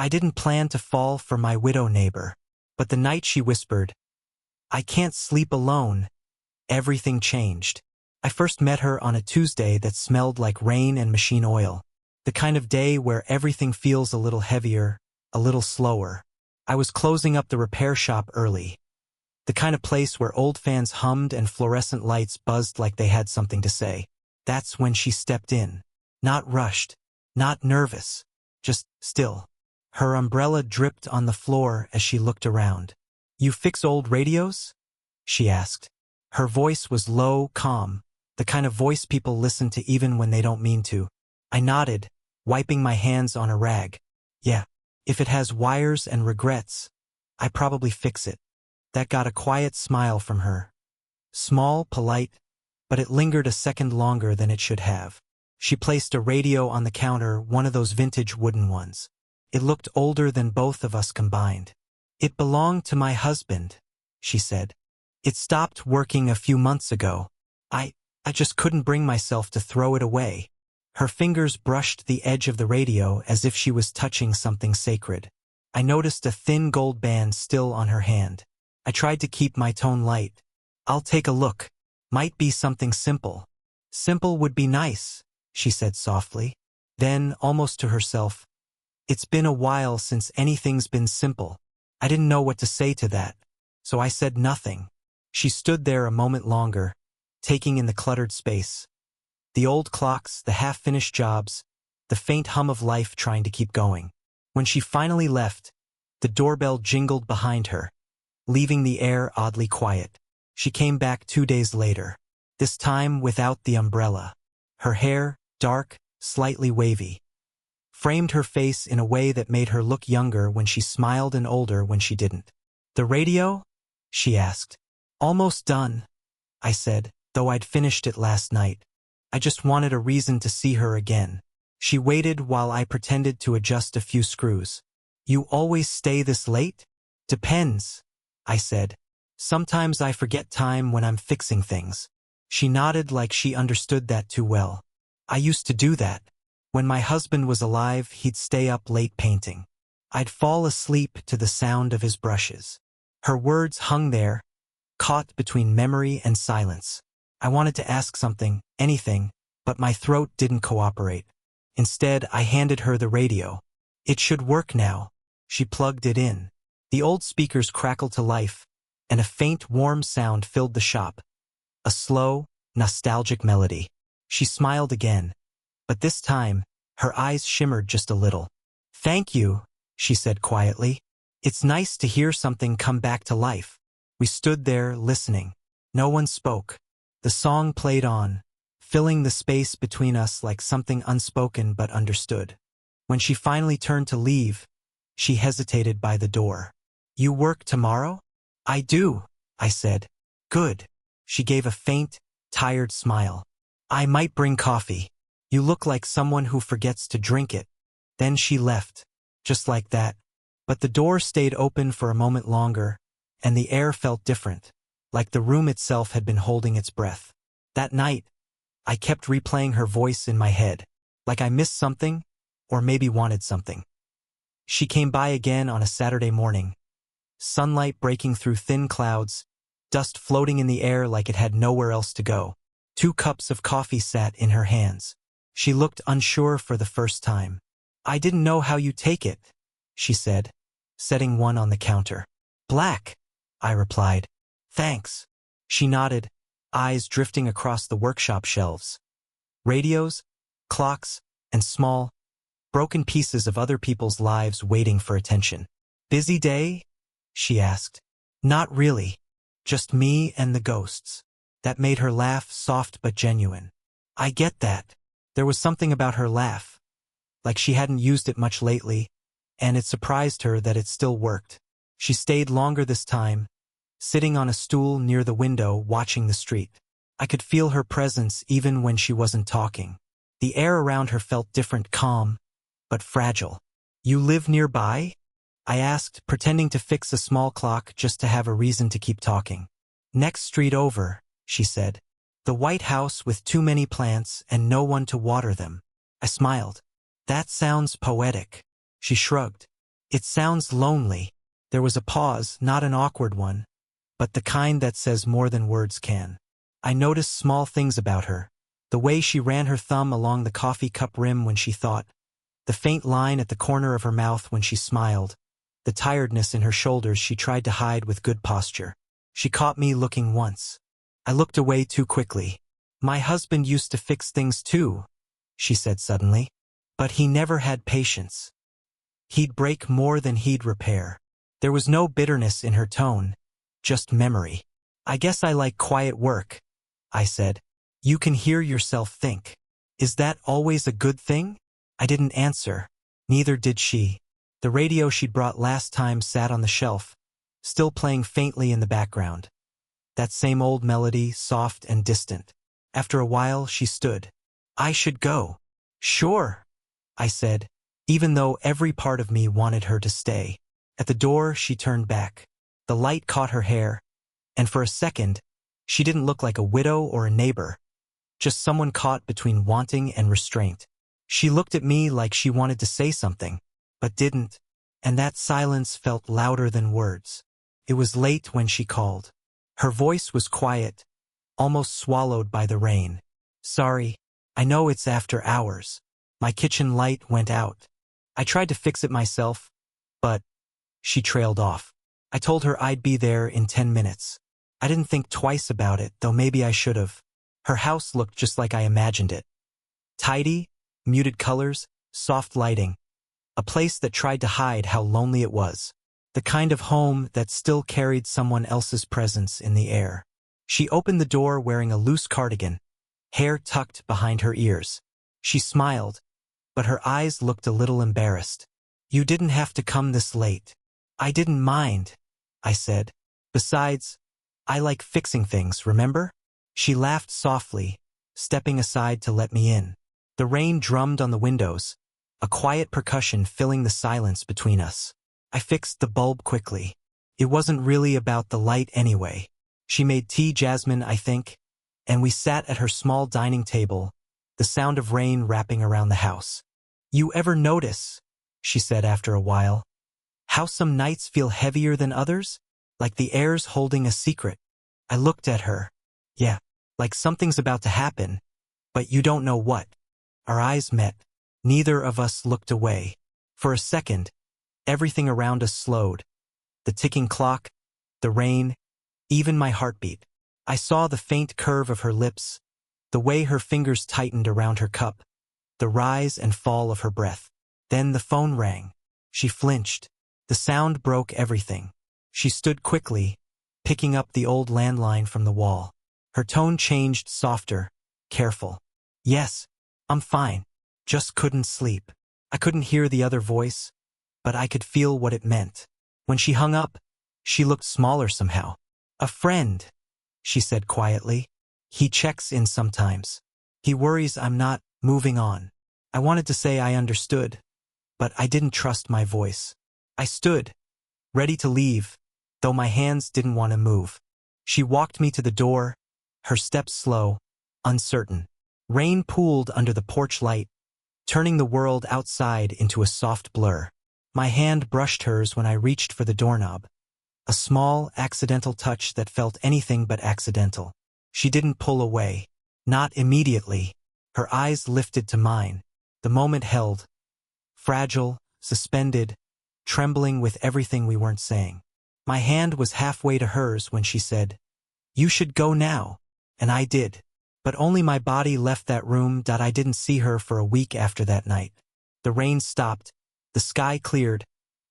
I didn't plan to fall for my widow neighbor. But the night she whispered, "I can't sleep alone," everything changed. I first met her on a Tuesday that smelled like rain and machine oil. The kind of day where everything feels a little heavier, a little slower. I was closing up the repair shop early. The kind of place where old fans hummed and fluorescent lights buzzed like they had something to say. That's when she stepped in. Not rushed, not nervous, just still. Her umbrella dripped on the floor as she looked around. "You fix old radios?" she asked. Her voice was low, calm, the kind of voice people listen to even when they don't mean to. I nodded, wiping my hands on a rag. "Yeah, if it has wires and regrets, I probably fix it." That got a quiet smile from her. Small, polite, but it lingered a second longer than it should have. She placed a radio on the counter, one of those vintage wooden ones. It looked older than both of us combined. "It belonged to my husband," she said. "It stopped working a few months ago. I just couldn't bring myself to throw it away." Her fingers brushed the edge of the radio as if she was touching something sacred. I noticed a thin gold band still on her hand. I tried to keep my tone light. "I'll take a look. Might be something simple." "Simple would be nice," she said softly. Then, almost to herself, "It's been a while since anything's been simple." I didn't know what to say to that, so I said nothing. She stood there a moment longer, taking in the cluttered space. The old clocks, the half-finished jobs, the faint hum of life trying to keep going. When she finally left, the doorbell jingled behind her, leaving the air oddly quiet. She came back 2 days later, this time without the umbrella. Her hair, dark, slightly wavy, framed her face in a way that made her look younger when she smiled and older when she didn't. "The radio?" she asked. "Almost done," I said, though I'd finished it last night. I just wanted a reason to see her again. She waited while I pretended to adjust a few screws. "You always stay this late?" "Depends," I said. "Sometimes I forget time when I'm fixing things." She nodded like she understood that too well. "I used to do that. When my husband was alive, he'd stay up late painting. I'd fall asleep to the sound of his brushes." Her words hung there, caught between memory and silence. I wanted to ask something, anything, but my throat didn't cooperate. Instead, I handed her the radio. "It should work now." She plugged it in. The old speakers crackled to life, and a faint, warm sound filled the shop. A slow, nostalgic melody. She smiled again, but this time, her eyes shimmered just a little. "Thank you," she said quietly. "It's nice to hear something come back to life." We stood there, listening. No one spoke. The song played on, filling the space between us like something unspoken but understood. When she finally turned to leave, she hesitated by the door. "You work tomorrow?" "I do," I said. "Good." She gave a faint, tired smile. "I might bring coffee. You look like someone who forgets to drink it." Then she left, just like that. But the door stayed open for a moment longer, and the air felt different, like the room itself had been holding its breath. That night, I kept replaying her voice in my head, like I missed something, or maybe wanted something. She came by again on a Saturday morning. Sunlight breaking through thin clouds, dust floating in the air like it had nowhere else to go. 2 cups of coffee sat in her hands. She looked unsure for the first time. "I didn't know how you take it," she said, setting one on the counter. "Black," I replied. "Thanks." She nodded, eyes drifting across the workshop shelves. Radios, clocks, and small, broken pieces of other people's lives waiting for attention. "Busy day?" she asked. "Not really. Just me and the ghosts." That made her laugh soft but genuine. I get that. There was something about her laugh, like she hadn't used it much lately, and it surprised her that it still worked. She stayed longer this time, sitting on a stool near the window watching the street. I could feel her presence even when she wasn't talking. The air around her felt different, calm, but fragile. "You live nearby?" I asked, pretending to fix a small clock just to have a reason to keep talking. "Next street over," she said. "The white house with too many plants and no one to water them." I smiled. "That sounds poetic." She shrugged. It sounds lonely. There was a pause, not an awkward one, but the kind that says more than words can. I noticed small things about her. The way she ran her thumb along the coffee cup rim when she thought, the faint line at the corner of her mouth when she smiled, the tiredness in her shoulders she tried to hide with good posture. She caught me looking once. I looked away too quickly. My husband used to fix things too, she said suddenly. But he never had patience. He'd break more than he'd repair. There was no bitterness in her tone, just memory. I guess I like quiet work, I said. You can hear yourself think. Is that always a good thing? I didn't answer. Neither did she. The radio she'd brought last time sat on the shelf, still playing faintly in the background. That same old melody, soft and distant. After a while, she stood. I should go. Sure, I said, even though every part of me wanted her to stay. At the door, she turned back. The light caught her hair, and for a second, she didn't look like a widow or a neighbor, just someone caught between wanting and restraint. She looked at me like she wanted to say something, but didn't, and that silence felt louder than words. It was late when she called. Her voice was quiet, almost swallowed by the rain. Sorry, I know it's after hours. My kitchen light went out. I tried to fix it myself, but she trailed off. I told her I'd be there in 10 minutes. I didn't think twice about it, though maybe I should have. Her house looked just like I imagined it. Tidy, muted colors, soft lighting. A place that tried to hide how lonely it was. The kind of home that still carried someone else's presence in the air. She opened the door wearing a loose cardigan, hair tucked behind her ears. She smiled, but her eyes looked a little embarrassed. You didn't have to come this late. I didn't mind, I said. Besides, I like fixing things, remember? She laughed softly, stepping aside to let me in. The rain drummed on the windows, a quiet percussion filling the silence between us. I fixed the bulb quickly. It wasn't really about the light anyway. She made tea, jasmine, I think, and we sat at her small dining table, the sound of rain wrapping around the house. You ever notice, she said after a while, how some nights feel heavier than others? Like the air's holding a secret. I looked at her. Yeah, like something's about to happen, but you don't know what. Our eyes met. Neither of us looked away. For a second, everything around us slowed. The ticking clock, the rain, even my heartbeat. I saw the faint curve of her lips, the way her fingers tightened around her cup, the rise and fall of her breath. Then the phone rang. She flinched. The sound broke everything. She stood quickly, picking up the old landline from the wall. Her tone changed, softer, careful. Yes, I'm fine. Just couldn't sleep. I couldn't hear the other voice, but I could feel what it meant. When she hung up, she looked smaller somehow. A friend, she said quietly. He checks in sometimes. He worries I'm not moving on. I wanted to say I understood, but I didn't trust my voice. I stood, ready to leave, though my hands didn't want to move. She walked me to the door, her steps slow, uncertain. Rain pooled under the porch light, turning the world outside into a soft blur. My hand brushed hers when I reached for the doorknob. A small, accidental touch that felt anything but accidental. She didn't pull away. Not immediately. Her eyes lifted to mine. The moment held. Fragile, suspended, trembling with everything we weren't saying. My hand was halfway to hers when she said, "You should go now." And I did. But only my body left that room. I didn't see her for a week after that night. The rain stopped. The sky cleared.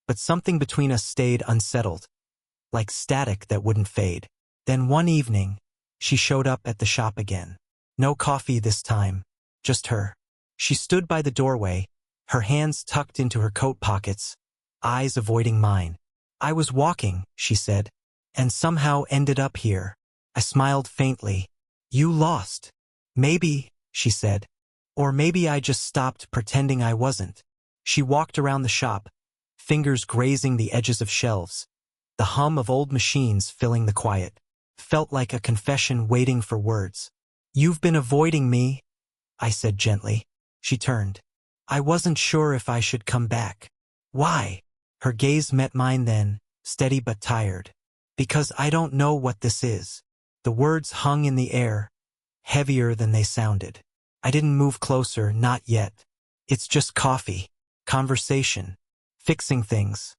But something between us stayed unsettled. Like static that wouldn't fade. Then one evening, she showed up at the shop again. No coffee this time. Just her. She stood by the doorway, her hands tucked into her coat pockets, eyes avoiding mine. I was walking, she said, and somehow ended up here. I smiled faintly. You lost. Maybe, she said. Or maybe I just stopped pretending I wasn't. She walked around the shop, fingers grazing the edges of shelves. The hum of old machines filling the quiet. Felt like a confession waiting for words. You've been avoiding me, I said gently. She turned. I wasn't sure if I should come back. Why? Her gaze met mine then, steady but tired. Because I don't know what this is. The words hung in the air, heavier than they sounded. I didn't move closer, not yet. It's just coffee, conversation, fixing things,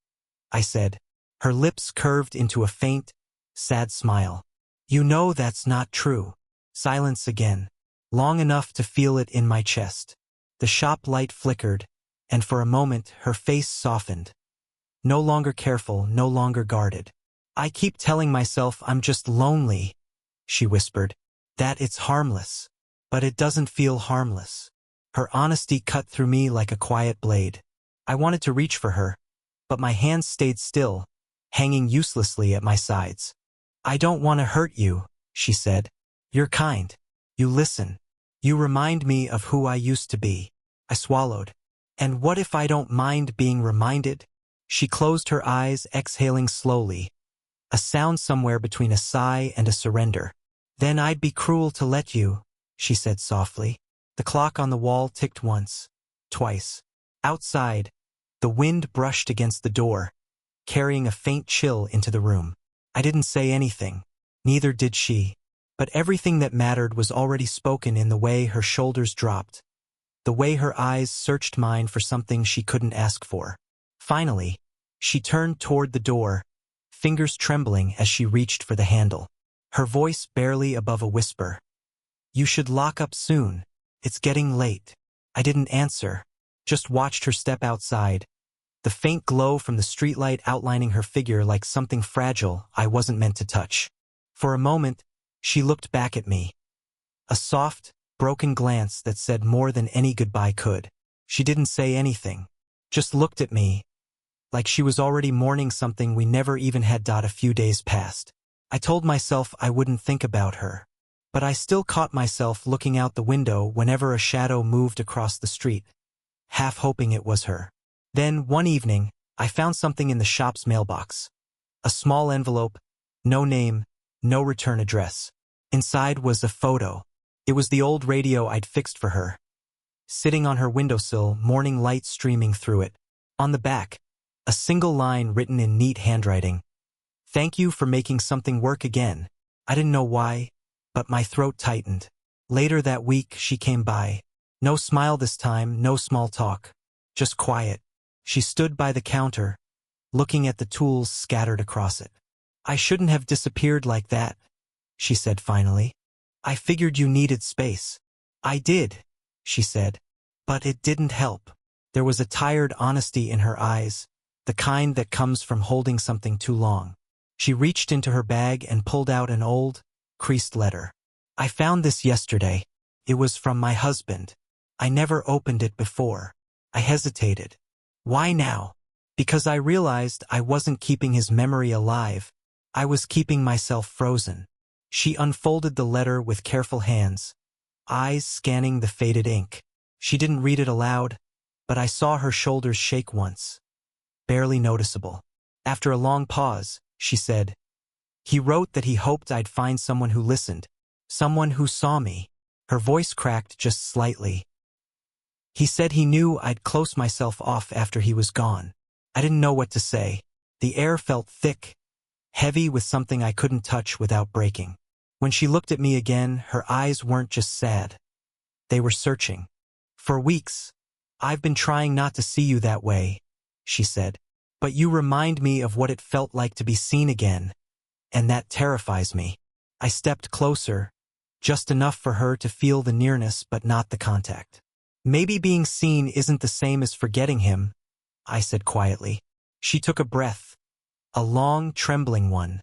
I said. Her lips curved into a faint, sad smile. You know that's not true. Silence again, long enough to feel it in my chest. The shop light flickered, and for a moment her face softened. No longer careful, no longer guarded. I keep telling myself I'm just lonely, she whispered, that it's harmless. But it doesn't feel harmless. Her honesty cut through me like a quiet blade. I wanted to reach for her, but my hands stayed still, hanging uselessly at my sides. I don't want to hurt you, she said. You're kind. You listen. You remind me of who I used to be. I swallowed. And what if I don't mind being reminded? She closed her eyes, exhaling slowly, a sound somewhere between a sigh and a surrender. Then I'd be cruel to let you, she said softly. The clock on the wall ticked once, twice. Outside, the wind brushed against the door, carrying a faint chill into the room. I didn't say anything. Neither did she. But everything that mattered was already spoken in the way her shoulders dropped, the way her eyes searched mine for something she couldn't ask for. Finally, she turned toward the door, fingers trembling as she reached for the handle. Her voice barely above a whisper. You should lock up soon. It's getting late. I didn't answer, just watched her step outside, the faint glow from the streetlight outlining her figure like something fragile I wasn't meant to touch. For a moment, she looked back at me. A soft, broken glance that said more than any goodbye could. She didn't say anything, just looked at me, like she was already mourning something we never even had. A few days passed. I told myself I wouldn't think about her, but I still caught myself looking out the window whenever a shadow moved across the street, half hoping it was her. Then, one evening, I found something in the shop's mailbox. A small envelope, no name, no return address. Inside was a photo. It was the old radio I'd fixed for her, sitting on her windowsill, morning light streaming through it. On the back, a single line written in neat handwriting. Thank you for making something work again. I didn't know why, but my throat tightened. Later that week, she came by. No smile this time, no small talk. Just quiet. She stood by the counter, looking at the tools scattered across it. I shouldn't have disappeared like that, she said finally. I figured you needed space. I did, she said. But it didn't help. There was a tired honesty in her eyes, the kind that comes from holding something too long. She reached into her bag and pulled out an old, creased letter. I found this yesterday. It was from my husband. I never opened it before. I hesitated. Why now? Because I realized I wasn't keeping his memory alive. I was keeping myself frozen. She unfolded the letter with careful hands, eyes scanning the faded ink. She didn't read it aloud, but I saw her shoulders shake once. Barely noticeable. After a long pause, she said, he wrote that he hoped I'd find someone who listened, someone who saw me. Her voice cracked just slightly. He said he knew I'd close myself off after he was gone. I didn't know what to say. The air felt thick, heavy with something I couldn't touch without breaking. When she looked at me again, her eyes weren't just sad. They were searching. For weeks, I've been trying not to see you that way, she said. But you remind me of what it felt like to be seen again, and that terrifies me. I stepped closer, just enough for her to feel the nearness but not the contact. Maybe being seen isn't the same as forgetting him, I said quietly. She took a breath, a long, trembling one,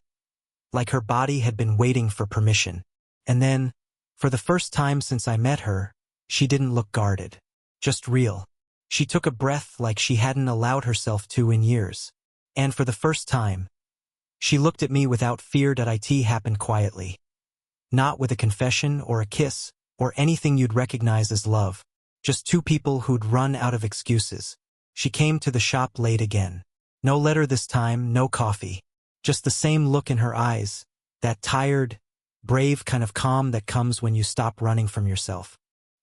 like her body had been waiting for permission. And then, for the first time since I met her, she didn't look guarded, just real. She took a breath like she hadn't allowed herself to in years. And for the first time, she looked at me without fear. It happened quietly. Not with a confession or a kiss or anything you'd recognize as love. Just two people who'd run out of excuses. She came to the shop late again. No letter this time, no coffee. Just the same look in her eyes, that tired, brave kind of calm that comes when you stop running from yourself.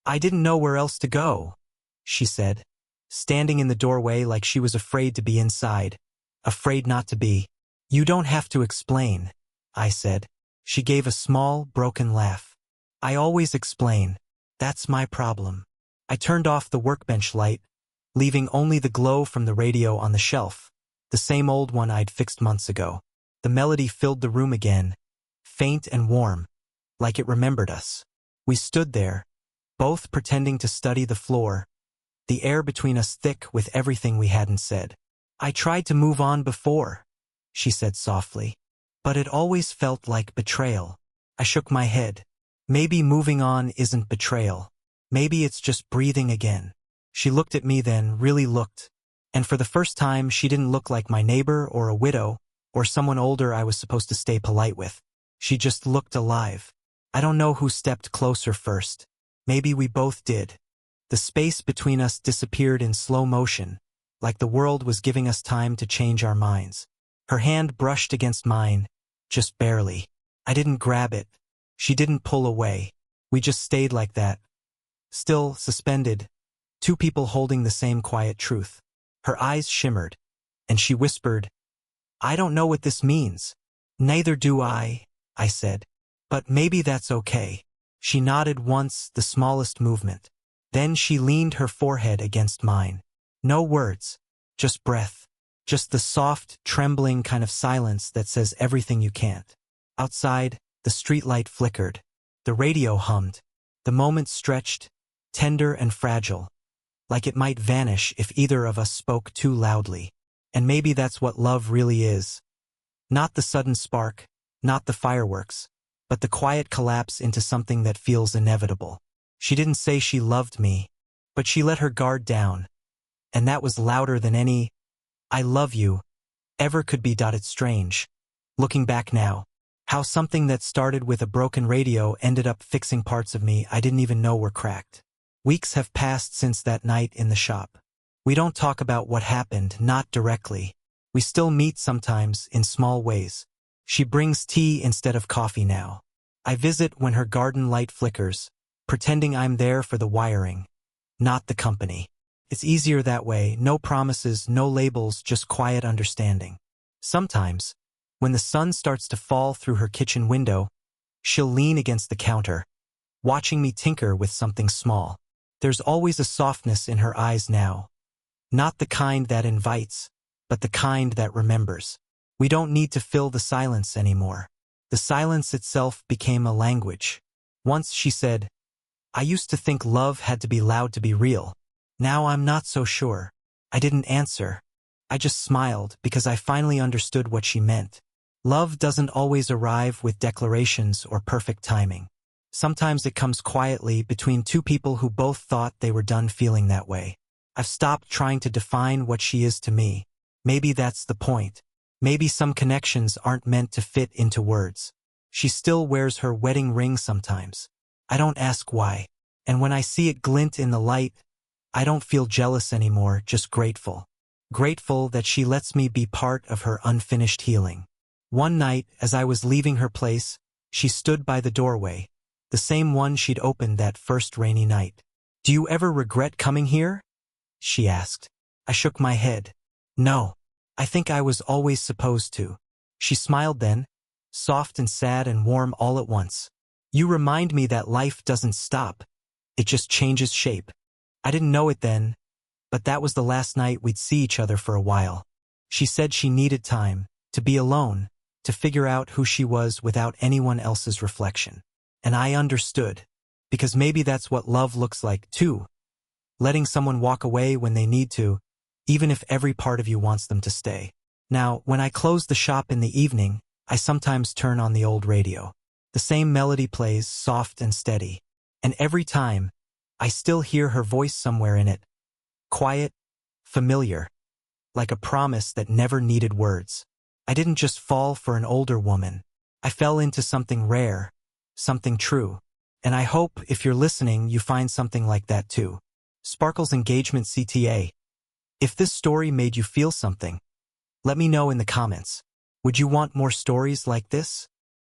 I didn't know where else to go, she said, standing in the doorway like she was afraid to be inside. afraid not to be. You don't have to explain, I said. She gave a small, broken laugh. I always explain. That's my problem. I turned off the workbench light, leaving only the glow from the radio on the shelf, the same old one I'd fixed months ago. The melody filled the room again, faint and warm, like it remembered us. We stood there, both pretending to study the floor, the air between us thick with everything we hadn't said. I tried to move on before, she said softly, but it always felt like betrayal. I shook my head. Maybe moving on isn't betrayal. Maybe it's just breathing again. She looked at me then, really looked, and for the first time she didn't look like my neighbor or a widow or someone older I was supposed to stay polite with. She just looked alive. I don't know who stepped closer first. Maybe we both did. The space between us disappeared in slow motion, like the world was giving us time to change our minds. Her hand brushed against mine, just barely. I didn't grab it. She didn't pull away. We just stayed like that. Still, suspended, two people holding the same quiet truth. Her eyes shimmered, and she whispered, I don't know what this means. Neither do I said. But maybe that's okay. She nodded once, the smallest movement. Then she leaned her forehead against mine. No words, just breath. Just the soft, trembling kind of silence that says everything you can't. Outside, the streetlight flickered. The radio hummed. The moment stretched, tender and fragile, like it might vanish if either of us spoke too loudly. And maybe that's what love really is. Not the sudden spark, not the fireworks, but the quiet collapse into something that feels inevitable. She didn't say she loved me, but she let her guard down, and that was louder than any "I love you" ever could be. It's strange, looking back now, how something that started with a broken radio ended up fixing parts of me I didn't even know were cracked. Weeks have passed since that night in the shop. We don't talk about what happened, not directly. We still meet sometimes, in small ways. She brings tea instead of coffee now. I visit when her garden light flickers, pretending I'm there for the wiring, not the company. It's easier that way, no promises, no labels, just quiet understanding. Sometimes, when the sun starts to fall through her kitchen window, she'll lean against the counter, watching me tinker with something small. There's always a softness in her eyes now. Not the kind that invites, but the kind that remembers. We don't need to fill the silence anymore. The silence itself became a language. Once she said, I used to think love had to be loud to be real. Now I'm not so sure. I didn't answer. I just smiled because I finally understood what she meant. Love doesn't always arrive with declarations or perfect timing. Sometimes it comes quietly between two people who both thought they were done feeling that way. I've stopped trying to define what she is to me. Maybe that's the point. Maybe some connections aren't meant to fit into words. She still wears her wedding ring sometimes. I don't ask why. And when I see it glint in the light, I don't feel jealous anymore, just grateful. Grateful that she lets me be part of her unfinished healing. One night, as I was leaving her place, she stood by the doorway, the same one she'd opened that first rainy night. Do you ever regret coming here? She asked. I shook my head. No. I think I was always supposed to. She smiled then, soft and sad and warm all at once. You remind me that life doesn't stop. It just changes shape. I didn't know it then, but that was the last night we'd see each other for a while. She said she needed time, to be alone, to figure out who she was without anyone else's reflection. And I understood, because maybe that's what love looks like too. Letting someone walk away when they need to, even if every part of you wants them to stay. Now, when I close the shop in the evening, I sometimes turn on the old radio. The same melody plays, soft and steady. And every time, I still hear her voice somewhere in it. Quiet, familiar, like a promise that never needed words. I didn't just fall for an older woman. I fell into something rare, something true. And I hope, if you're listening, you find something like that too. Sparkles Engagement CTA. If this story made you feel something, let me know in the comments. Would you want more stories like this?